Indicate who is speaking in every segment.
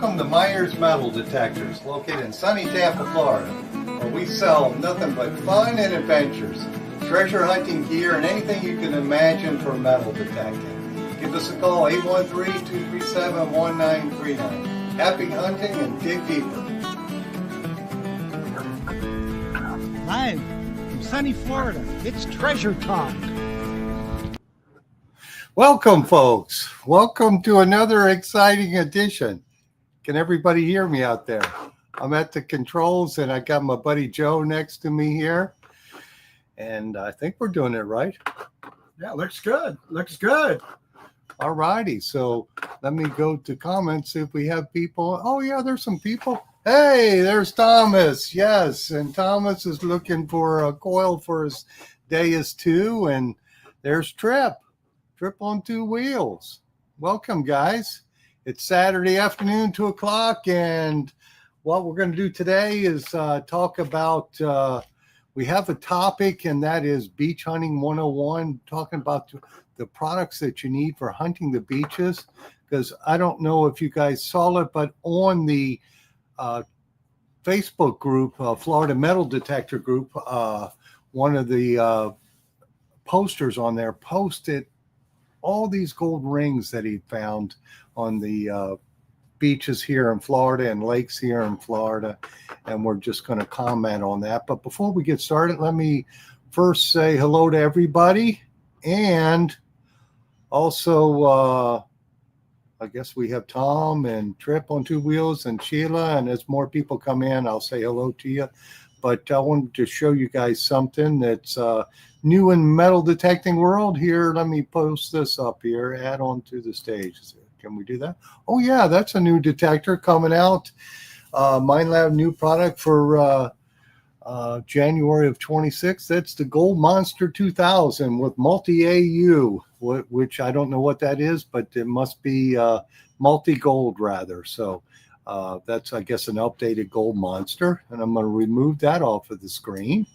Speaker 1: Welcome to Myers Metal Detectors, located in sunny Tampa, Florida, where we sell nothing but fun and adventures, treasure hunting gear, and anything you can imagine for metal detecting. Give us a call, 813-237-1939. Happy hunting and dig deeper.
Speaker 2: Live from sunny Florida, it's Treasure Talk.
Speaker 1: Welcome, folks. Welcome to another exciting edition. Can everybody hear me out there? I'm at the controls, and I got my buddy Joe next to me here. And I think we're doing it right.
Speaker 2: Yeah, looks good. Looks good.
Speaker 1: All righty. So let me go to comments, see if we have people. Oh, yeah, there's some people. Hey, there's Thomas. Yes, and Thomas is looking for a coil for his Deus 2. And there's Trip on two wheels. Welcome, guys. It's Saturday afternoon, 2 o'clock, and what we're going to do today is talk about, we have a topic, and that is Beach Hunting 101, talking about the products that you need for hunting the beaches, because I don't know if you guys saw it, but on the Facebook group, Florida Metal Detector Group, one of the posters on there posted all these gold rings that he found on the beaches here in Florida and lakes here in Florida, and we're just going to comment on that. But before we get started, let me first say hello to everybody, and also I guess we have Tom and Trip on two wheels and Sheila, and as more people come in, I'll say hello to you. But I wanted to show you guys something that's new in metal detecting world. Here, let me post this up here, add on to the stage. Can we do that? Oh yeah, that's a new detector coming out. Minelab new product for January of 26. That's the Gold Monster 2000 with multi-AU, which I don't know what that is, but it must be multi-gold rather. So that's, I guess, an updated Gold Monster, and I'm going to remove that off of the screen.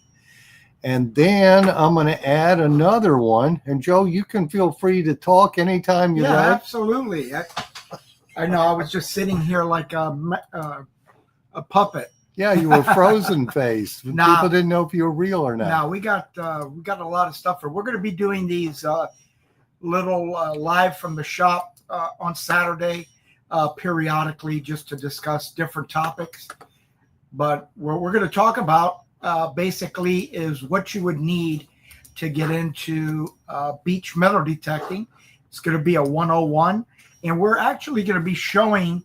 Speaker 1: And then I'm going to add another one. And Joe, you can feel free to talk anytime you like.
Speaker 2: Yeah, absolutely. I know. I was just sitting here like a puppet.
Speaker 1: Yeah, you were frozen faced. People didn't know if you were real or not.
Speaker 2: No, we got a lot of stuff. We're going to be doing these little live from the shop on Saturday periodically, just to discuss different topics. But what we're going to talk about basically is what you would need to get into beach metal detecting. It's going to be a 101, and we're actually going to be showing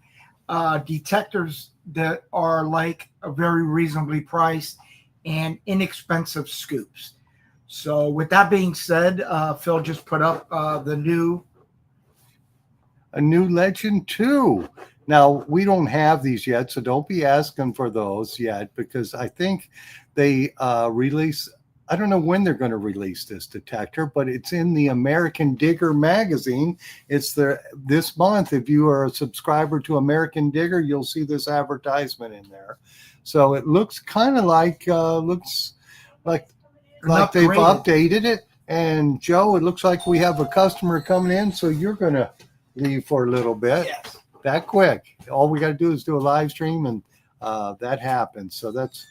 Speaker 2: detectors that are like a very reasonably priced and inexpensive scoops. So with that being said, Phil just put up a new
Speaker 1: Legend 2. Now, we don't have these yet, so don't be asking for those yet, because I think they release, I don't know when they're going to release this detector, but it's in the American Digger magazine. It's this month. If you are a subscriber to American Digger, you'll see this advertisement in there. So it looks kind of like, like they've updated it. And Joe, it looks like we have a customer coming in, so you're going to leave for a little bit.
Speaker 2: Yes.
Speaker 1: That quick. All we got to do is do a live stream, and that happens. So that's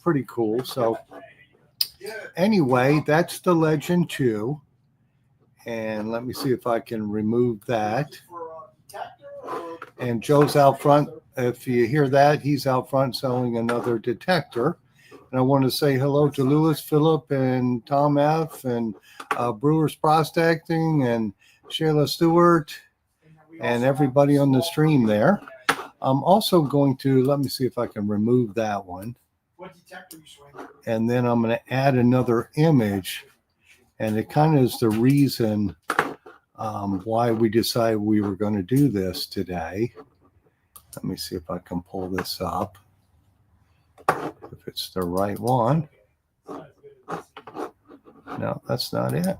Speaker 1: pretty cool. So anyway, that's the Legend 2. And let me see if I can remove that. And Joe's out front. If you hear that, he's out front selling another detector. And I want to say hello to Lewis, Phillip, and Tom F., and Brewers Prospecting, and Sheila Stewart, and everybody on the stream there. I'm also going to, let me see if I can remove that one. And then I'm going to add another image. And it kind of is the reason why we decided we were going to do this today. Let me see if I can pull this up. If it's the right one. No, that's not it.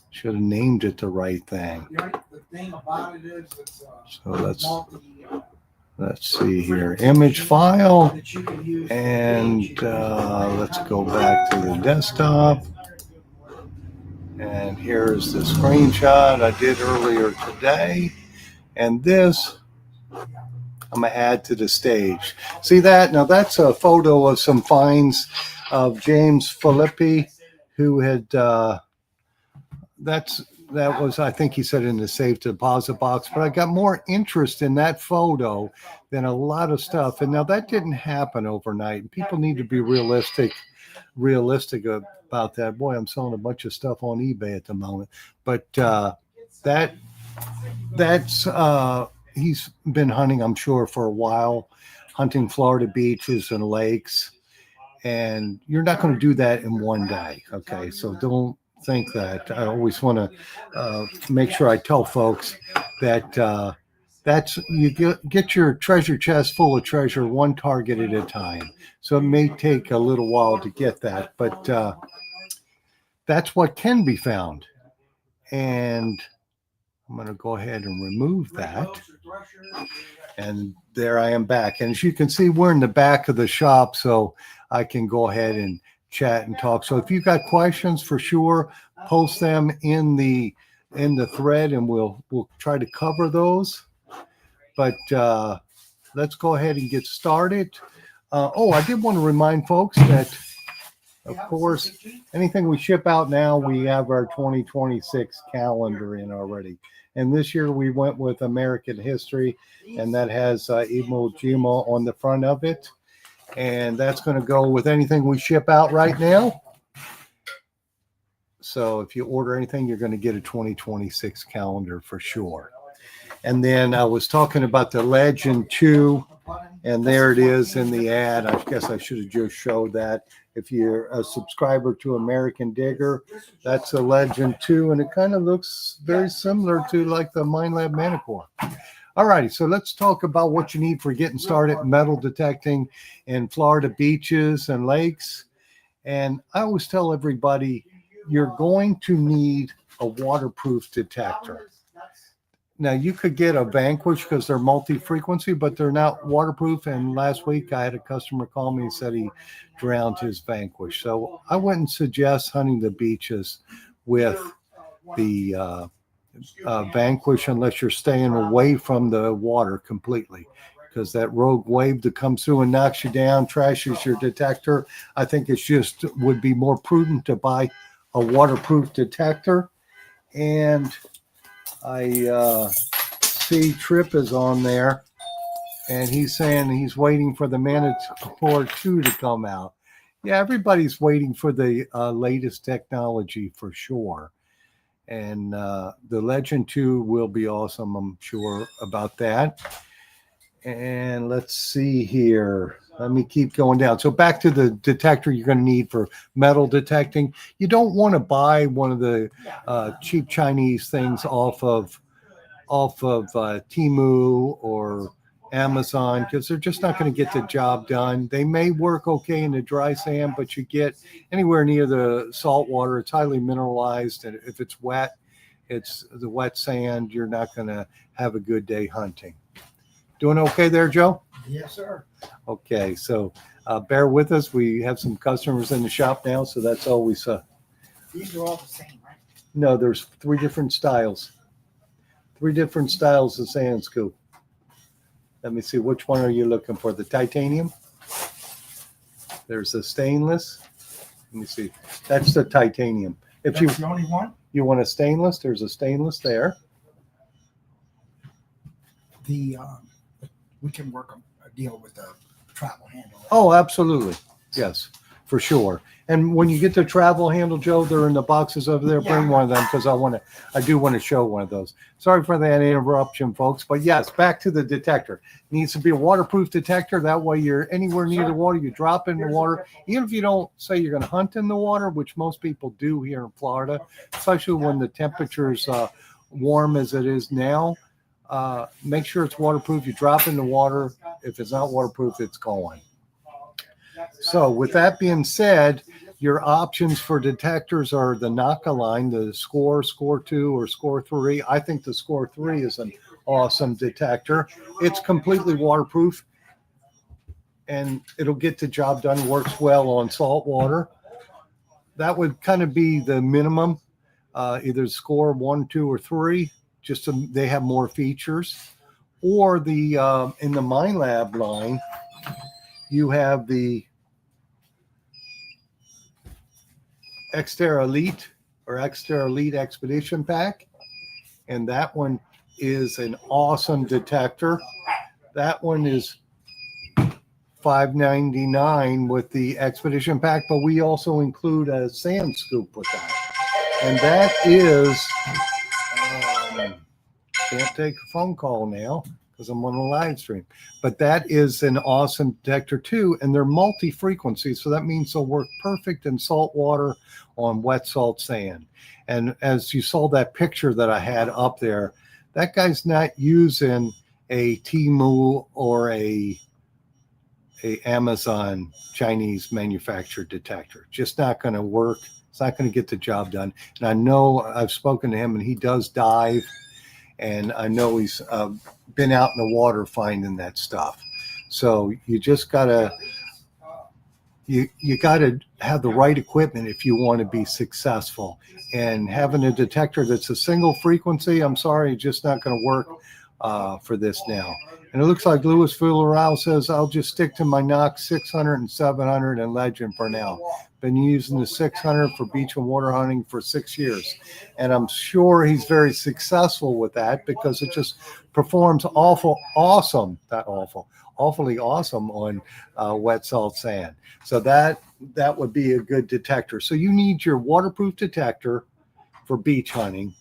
Speaker 1: Should have named it the right thing.
Speaker 2: The thing about it is it's
Speaker 1: so let's see here. Image file. And let's go back to the desktop. And here's the screenshot I did earlier today. And this I'm going to add to the stage. See that? Now that's a photo of some finds of James Filippi, who had, that was, I think he said, in the safe deposit box, but I got more interest in that photo than a lot of stuff. And now that didn't happen overnight. People need to be realistic about that. Boy, I'm selling a bunch of stuff on eBay at the moment, but that's he's been hunting, I'm sure, for a while, hunting Florida beaches and lakes, and you're not going to do that in one day. Okay, so don't think that. I always want to make sure I tell folks that that's you get your treasure chest full of treasure one target at a time. So it may take a little while to get that, but that's what can be found. And I'm going to go ahead and remove that. And there I am back. And as you can see, we're in the back of the shop, so I can go ahead and chat and talk. So if you've got questions, for sure, post them in the thread, and we'll try to cover those. But let's go ahead and get started. I did want to remind folks that, of course, anything we ship out now, we have our 2026 calendar in already. And this year we went with American history, and that has Iwo Jima on the front of it. And that's going to go with anything we ship out right now. So if you order anything, you're going to get a 2026 calendar for sure. And then I was talking about the Legend 2, and there it is in the ad. I guess I should have just showed that. If you're a subscriber to American Digger, that's a Legend 2, and it kind of looks very similar to like the Minelab Manticore. All righty, so let's talk about what you need for getting started metal detecting in Florida beaches and lakes. And I always tell everybody, you're going to need a waterproof detector. Now, you could get a Vanquish because they're multi-frequency, but they're not waterproof. And last week, I had a customer call me and said he drowned his Vanquish. So I wouldn't suggest hunting the beaches with the Vanquish unless you're staying away from the water completely, because that rogue wave that comes through and knocks you down, trashes your detector. I think it's just would be more prudent to buy a waterproof detector. And I see Trip is on there, and he's saying he's waiting for the Manticore 2 to come out. Yeah, everybody's waiting for the latest technology for sure. And the Legend 2 will be awesome, I'm sure about that. And let's see here. Let me keep going down. So back to the detector you're going to need for metal detecting. You don't want to buy one of the cheap Chinese things off of Temu or Amazon, because they're just not going to get the job done. They may work okay in the dry sand, but you get anywhere near the salt water, it's highly mineralized, and if it's wet, it's the wet sand, you're not going to have a good day hunting. Doing okay there, Joe?
Speaker 2: Yes, sir.
Speaker 1: Okay, so bear with us. We have some customers in the shop now, so that's always
Speaker 2: These are all the same, right?
Speaker 1: no, there's three different styles of sand scoop. Let me see, which one are you looking for? The titanium? There's the stainless. Let me see. That's the titanium. If
Speaker 2: That's the only one?
Speaker 1: you want a stainless, there's a stainless there.
Speaker 2: We can work a deal with the travel handle. Right?
Speaker 1: Oh, absolutely. Yes, for sure. And when you get the travel handle, Joe, they're in the boxes over there. Bring one of them, because I do want to show one of those. Sorry for that interruption, folks. But yes, back to the detector. It needs to be a waterproof detector. That way you're anywhere near the water, you drop in the water. Even if you don't say you're going to hunt in the water, which most people do here in Florida, especially when the temperature's warm as it is now, make sure it's waterproof. You drop in the water. If it's not waterproof, it's gone. So with that being said, your options for detectors are the Naka line, the Score 2, or Score 3. I think the Score 3 is an awesome detector. It's completely waterproof, and it'll get the job done. Works well on salt water. That would kind of be the minimum, either Score 1, 2, or 3. They have more features. or the in the MindLab line, you have the Xterra Elite or Xterra Elite Expedition Pack, and that one is an awesome detector. That one is $5.99 with the Expedition Pack, but we also include a sand scoop with that. And that is, can't take a phone call now because I'm on a live stream, but that is an awesome detector too. And they're multi-frequency, so that means they'll work perfect in salt water, on wet salt sand. And as you saw that picture that I had up there, that guy's not using a Temu or a Amazon Chinese manufactured detector. Just not going to work. It's not going to get the job done. And I know I've spoken to him, and he does dive, and I know he's been out in the water finding that stuff. So you just gotta you gotta have the right equipment if you want to be successful. And having a detector that's a single frequency, I'm sorry, just not going to work for this now. And it looks like Louis Villarreal says, I'll just stick to my Knox 600 and 700 and Legend for now. Been using the 600 for beach and water hunting for 6 years. And I'm sure he's very successful with that because it just performs awfully awesome on wet salt sand. So that would be a good detector. So you need your waterproof detector for beach hunting.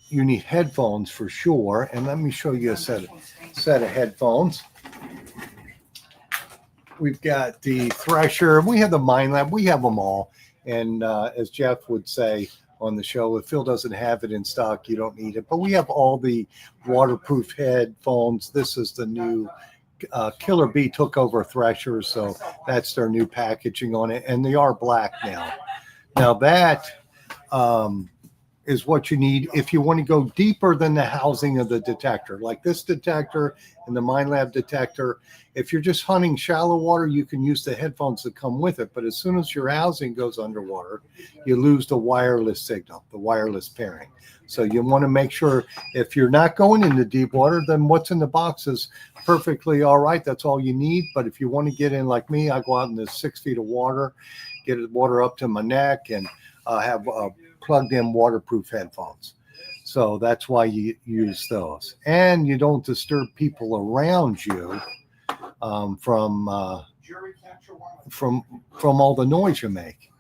Speaker 1: You need headphones for sure. And let me show you a set of headphones. We've got the Thresher. We have the MindLab. We have them all. And as Jeff would say on the show, if Phil doesn't have it in stock, you don't need it. But we have all the waterproof headphones. This is the new Killer Bee took over Thresher, so that's their new packaging on it. And they are black now. Now that is what you need if you want to go deeper than the housing of the detector. Like this detector and the MindLab detector, if you're just hunting shallow water, you can use the headphones that come with it. But as soon as your housing goes underwater, you lose the wireless signal, the wireless pairing. So you want to make sure if you're not going into deep water, then what's in the box is perfectly all right. That's all you need. But if you want to get in like me, I go out in the 6 feet of water, get the water up to my neck, and have plugged in waterproof headphones. So that's why you use those. And you don't disturb people around you from all the noise you make.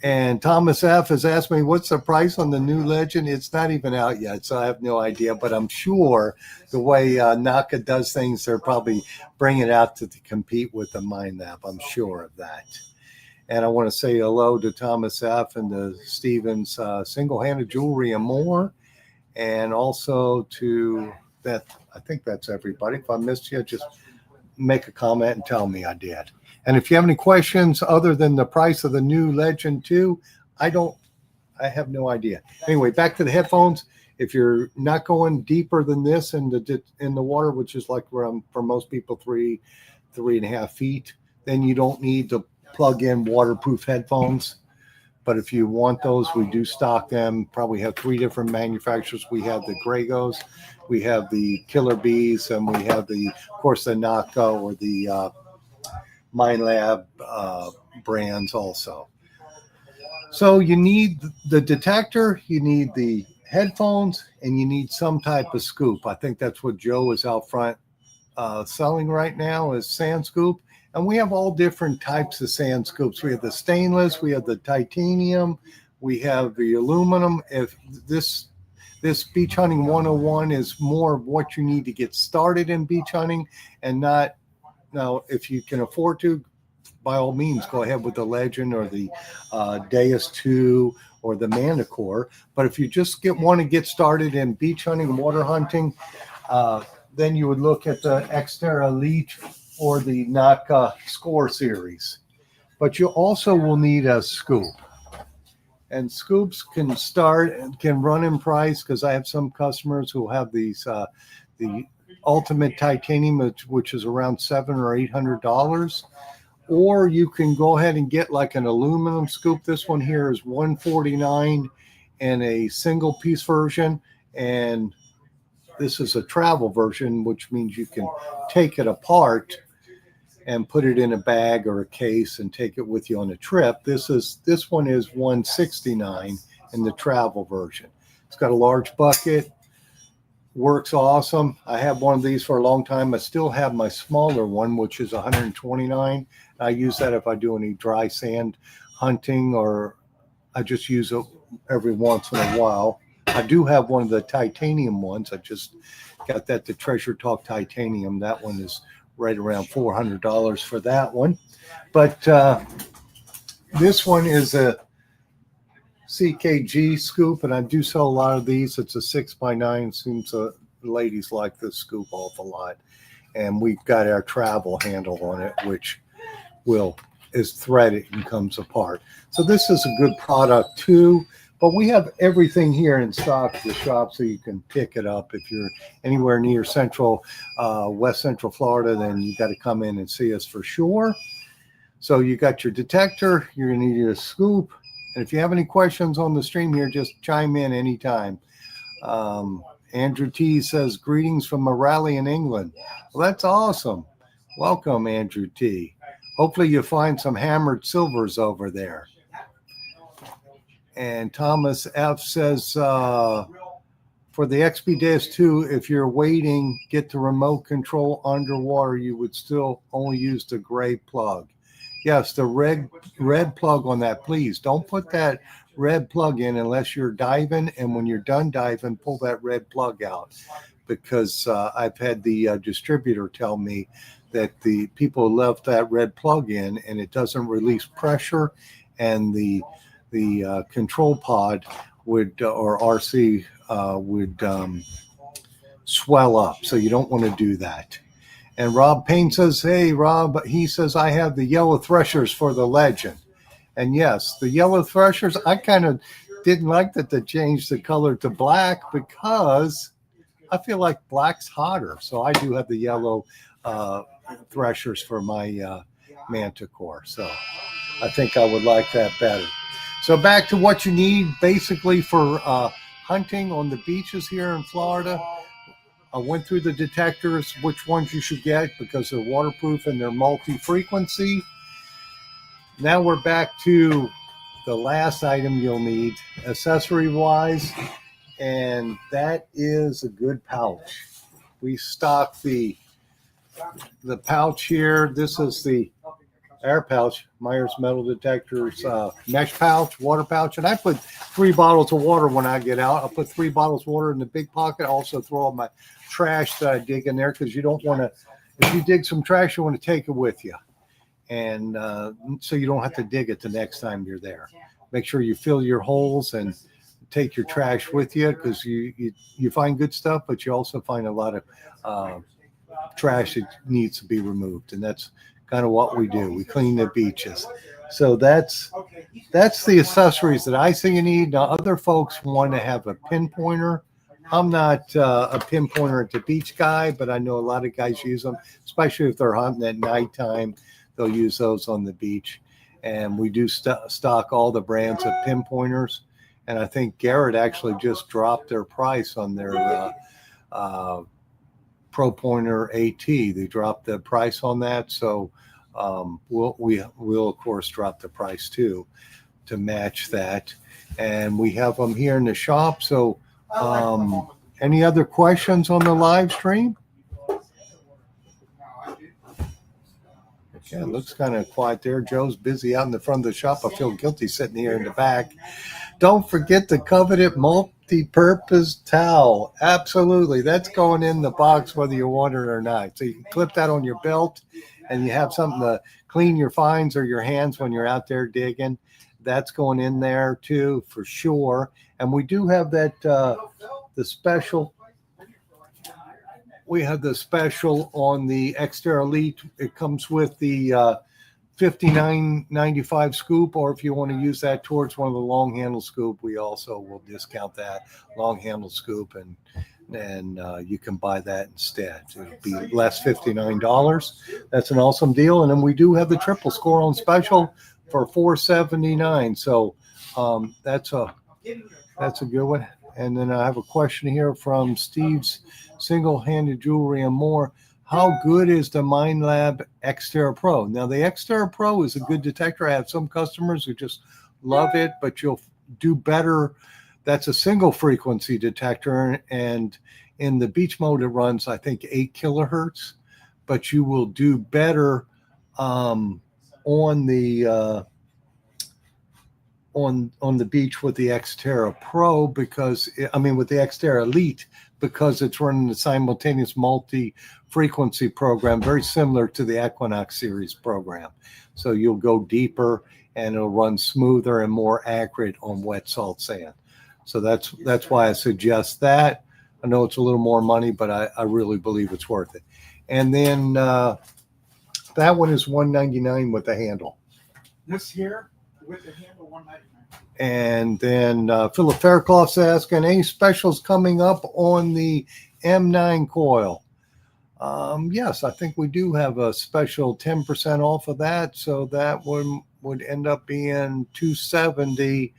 Speaker 1: And Thomas F. has asked me, what's the price on the new Legend? It's not even out yet, so I have no idea. But I'm sure the way Naka does things, they're probably bringing it out to compete with the MindLab. I'm sure of that. And I want to say hello to Thomas F. and to Stevens Single-Handed Jewelry and more. And also to that, I think that's everybody. If I missed you, just make a comment and tell me I did. And if you have any questions other than the price of the new Legend 2, I have no idea. Anyway, back to the headphones. If you're not going deeper than this in the water, which is like around, for most people, 3.5 feet, then you don't need to plug in waterproof headphones. But if you want those, we do stock them. Probably have 3 different manufacturers. We have the Gragos, we have the Killer Bees, and we have of course, the Naka or the MindLab brands also. So you need the detector, you need the headphones, and you need some type of scoop. I think that's what Joe is out front selling right now is sand scoop. And we have all different types of sand scoops. We have the stainless, we have the titanium, we have the aluminum. If this Beach Hunting 101 is more of what you need to get started in beach hunting, and not, now if you can afford to, by all means, go ahead with the Legend or the Deus 2 or the Manticore. But if you just want to get started in beach hunting, water hunting, then you would look at the Xterra Elite or the Naka Score series. But you also will need a scoop. And scoops can run in price, because I have some customers who have these the Ultimate Titanium, which is around $700 or $800. Or you can go ahead and get like an aluminum scoop. This one here is $149 in a single piece version, and this is a travel version, which means you can take it apart and put it in a bag or a case and take it with you on a trip. This one is $169 in the travel version. It's got a large bucket, works awesome. I have one of these for a long time. I still have my smaller one, which is $129. I use that if I do any dry sand hunting, or I just use it every once in a while. I do have one of the titanium ones. I just got that, the Treasure Talk titanium. That one is right around $400 for that one. But this one is a CKG scoop, and I do sell a lot of these. It's a 6x9. Seems ladies like this scoop awful lot. And we've got our travel handle on it, which is threaded and comes apart. So this is a good product too. But we have everything here in stock at the shop, so you can pick it up. If you're anywhere near West Central Florida, then you got to come in and see us for sure. So you got your detector, you're going to need a scoop. And if you have any questions on the stream here, just chime in anytime. Andrew T says, greetings from a rally in England. Well, that's awesome. Welcome, Andrew T. Hopefully you find some hammered silvers over there. And Thomas F says, for the XP-2, if you're waiting, get the remote control underwater, you would still only use the gray plug. Yes, the red plug on that, please. Don't put that red plug in unless you're diving. And when you're done diving, pull that red plug out. Because I've had the distributor tell me that the people left that red plug in and it doesn't release pressure, and the control pod would, or RC would swell up. So you don't want to do that. And Rob Payne says, hey, Rob, he says, I have the yellow threshers for the Legend. And yes, the yellow threshers, I kind of didn't like that they changed the color to black because I feel like black's hotter. So I do have the yellow threshers for my Manticore. So I think I would like that better. So back to what you need basically for hunting on the beaches here in Florida. I went through the detectors, which ones you should get because they're waterproof and they're multi-frequency. Now we're back to the last item you'll need accessory-wise, and that is a good pouch. We stock the pouch here. This is the air pouch, Myers Metal Detectors mesh pouch, water pouch. And I put 3 bottles of water when I get out. I'll put 3 bottles of water in the big pocket. I also throw all my trash that I dig in there because you don't want to, if you dig some trash, you want to take it with you. And so you don't have to dig it the next time you're there. Make sure you fill your holes and take your trash with you because you find good stuff, but you also find a lot of trash that needs to be removed. And that's kind of what we do. We clean the beaches. So that's the accessories that I see you need. Now, other folks want to have a pinpointer. I'm not a pinpointer at the beach guy, but I know a lot of guys use them, especially if they're hunting at nighttime. They'll use those on the beach. And we do stock all the brands of pinpointers. And I think Garrett actually just dropped their price on their Pro Pointer AT. They dropped the price on that. So we'll of course drop the price too to match that. And we have them here in the shop. So any other questions on the live stream? Yeah, it looks kind of quiet there. Joe's busy out in the front of the shop. I feel guilty sitting here in the back. Don't forget the coveted multi-purpose towel. Absolutely. That's going in the box whether you want it or not. So you can clip that on your belt and you have something to clean your finds or your hands when you're out there digging. That's going in there too, for sure. And we do have that, the special. We have the special on the Xterra Elite. It comes with the $59.95 scoop, or if you want to use that towards one of the long handle scoop, we also will discount that long handle scoop, and you can buy that instead. It'll be less $59. That's an awesome deal. And then we do have the triple score on special for $479. So that's a good one. And then I have a question here from Steve's Single-Handed Jewelry and More. How good is the MindLab Xterra Pro? Now, the Xterra Pro is a good detector. I have some customers who just love it, but you'll do better. That's a single frequency detector, and in the beach mode, it runs, I think, 8 kilohertz, but you will do better on the on the beach with the Xterra Pro because with the Xterra Elite, because it's running the simultaneous multi-frequency program, very similar to the Equinox series program. So you'll go deeper and it'll run smoother and more accurate on wet salt sand. So that's why I suggest that. I know it's a little more money, but I really believe it's worth it. And then that one is $199 with the handle.
Speaker 2: This here with the handle $199.
Speaker 1: And then Philip Fairclough's asking, any specials coming up on the M9 coil? Yes, I think we do have a special 10% off of that. So that one would end up being $270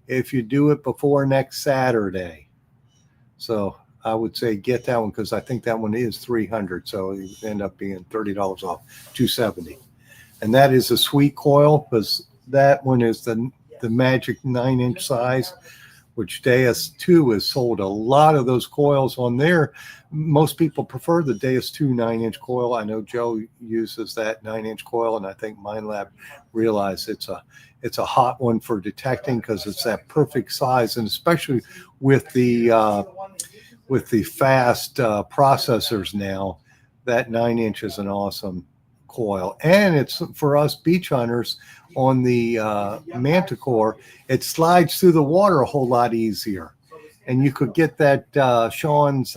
Speaker 1: if you do it before next Saturday. So I would say get that one because I think that one is $300. So it would end up being $30 off, $270. And that is a sweet coil because that one is the magic 9-inch size, which Deus 2 has sold a lot of those coils on there. Most people prefer the Deus 2 9-inch coil. I know Joe uses that 9-inch coil, and I think MindLab realized it's a hot one for detecting because it's that perfect size, and especially with the fast processors now, that 9-inch is an awesome coil. And it's for us beach hunters on the Manticore, it slides through the water a whole lot easier. And you could get that Sean's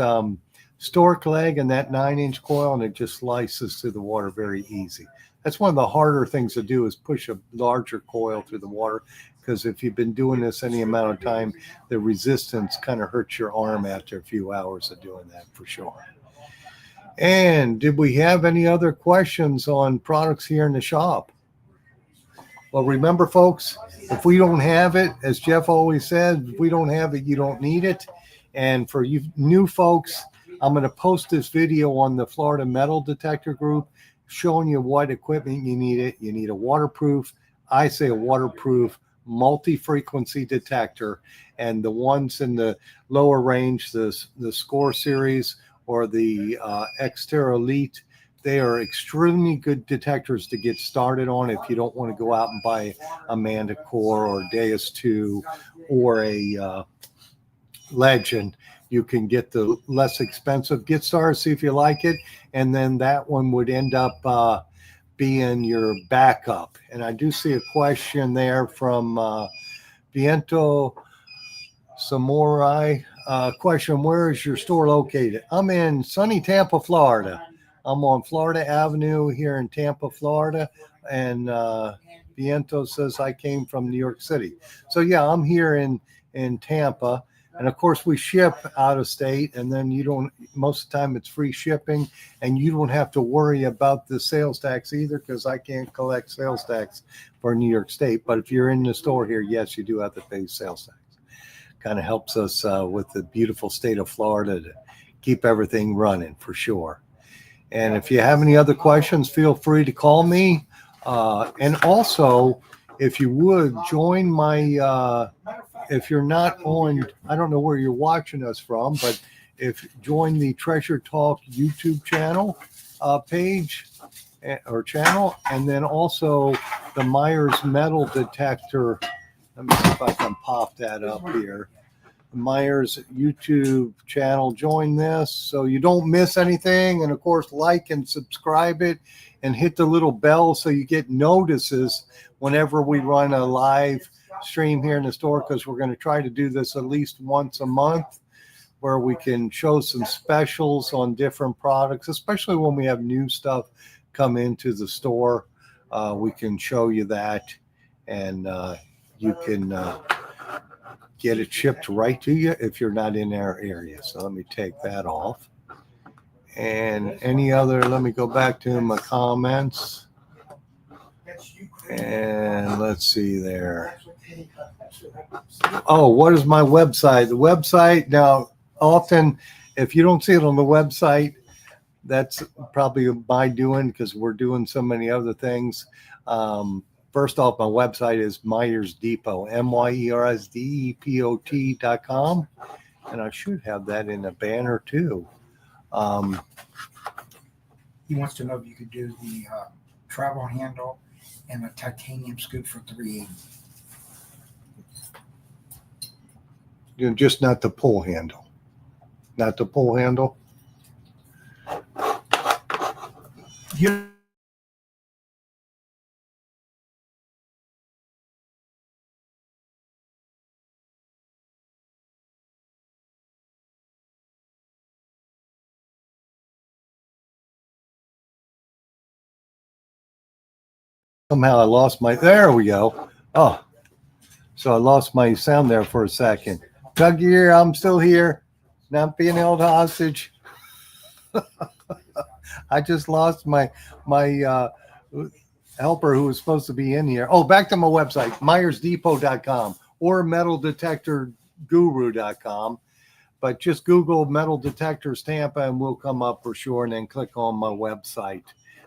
Speaker 1: stork leg and that 9-inch coil, and it just slices through the water very easy. That's one of the harder things to do is push a larger coil through the water, because if you've been doing this any amount of time, the resistance kind of hurts your arm after a few hours of doing that for sure. And did we have any other questions on products here in the shop? Well, remember, folks, if we don't have it, as Jeff always said, if we don't have it, you don't need it. And for you new folks, I'm going to post this video on the Florida Metal Detector group showing you what equipment you need. You need a waterproof, I say a waterproof multi-frequency detector. And the ones in the lower range, the Score series or the Xterra Elite, they are extremely good detectors to get started on if you don't want to go out and buy a Manticore or Deus 2 or a Legend. You can get the less expensive. Get started, see if you like it, and then that one would end up being your backup. And I do see a question there from Viento Samurai. Question, where is your store located? I'm in sunny Tampa, Florida. I'm on Florida Avenue here in Tampa, Florida. And Viento says I came from New York City. So yeah, I'm here in Tampa. And of course we ship out of state, and then most of the time it's free shipping, and you don't have to worry about the sales tax either, because I can't collect sales tax for New York State. But if you're in the store here, yes, you do have to pay sales tax. Kind of helps us with the beautiful state of Florida to keep everything running for sure. And if you have any other questions, feel free to call me. And also, if you would join my, if you're not on, I don't know where you're watching us from, but join the Treasure Talk YouTube channel page or channel, and then also the Myers Metal Detector. Let me see if I can pop that up here. Myers YouTube channel. Join this so you don't miss anything. And of course, like and subscribe it and hit the little bell so you get notices whenever we run a live stream here in the store, because we're going to try to do this at least once a month where we can show some specials on different products, especially when we have new stuff come into the store. We can show you that, and you can get it shipped right to you if you're not in our area. So let me take that off. And any other, let me go back to my comments. And let's see there. Oh, what is my website? The website now, often, if you don't see it on the website, that's probably my doing because we're doing so many other things. First off, my website is Myers Depot, MYERSDEPOT.com. And I should have that in a banner too.
Speaker 2: He wants to know if you could do the travel handle and a titanium scoop for $380.
Speaker 1: Just not the pull handle. Not the pull handle.
Speaker 2: You
Speaker 1: Somehow I lost my, there we go. Oh, so I lost my sound there for a second. Doug here, I'm still here, not being held hostage. I just lost my helper who was supposed to be in here. Oh, back to my website, MyersDepot.com or MetalDetectorGuru.com. But just Google Metal Detectors Tampa and we'll come up for sure, and then click on my website.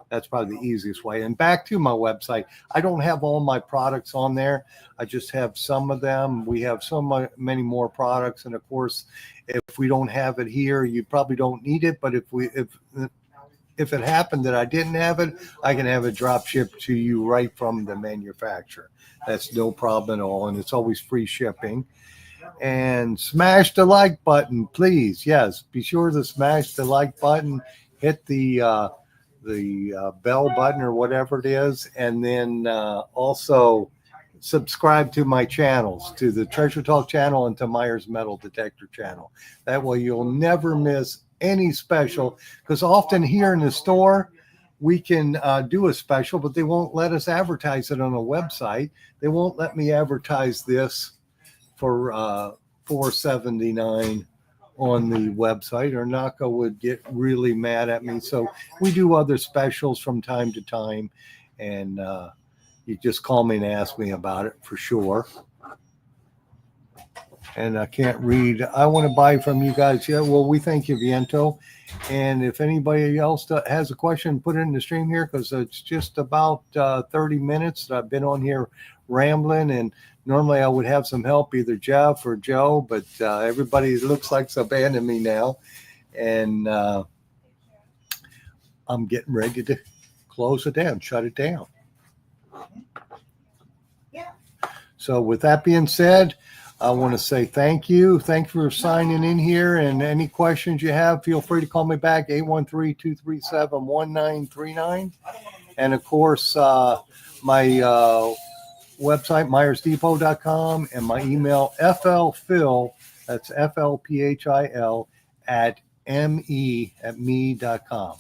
Speaker 1: That's probably the easiest way. And back to my website, I don't have all my products on there. I just have some of them. We have so many more products. And of course, if we don't have it here, you probably don't need it. But if it happened that I didn't have it, I can have it drop shipped to you right from the manufacturer. That's no problem at all. And it's always free shipping. And smash the like button, please. Yes, be sure to smash the like button, hit the bell button or whatever it is, and then also subscribe to my channels, to the Treasure Talk channel and to Myers Metal Detector channel. That way you'll never miss any special, because often here in the store we can do a special, but they won't let us advertise it on a website. They won't let me advertise this for $4.79 on the website, or Naka would get really mad at me. So we do other specials from time to time, and you just call me and ask me about it for sure. And I can't read. I want to buy from you guys. Yeah, well, we thank you, Viento. And if anybody else has a question, put it in the stream here, because it's just about 30 minutes that I've been on here rambling, and normally I would have some help, either Jeff or Joe, but everybody looks like it's abandoned me now. And I'm getting ready to close it down, shut it down.
Speaker 3: Yeah.
Speaker 1: So with that being said, I want to say thank you. Thank you for signing in here. And any questions you have, feel free to call me back, 813-237-1939. And of course, my website, MyersDepot.com, and my email, FLPhil, that's FLPHIL, at me.com.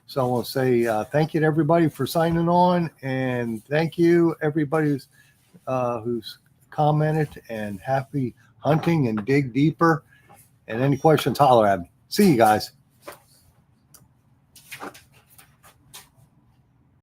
Speaker 1: So I want to say thank you to everybody for signing on, and thank you everybody who's commented, and happy hunting and dig deeper. And any questions, holler at me. See you guys.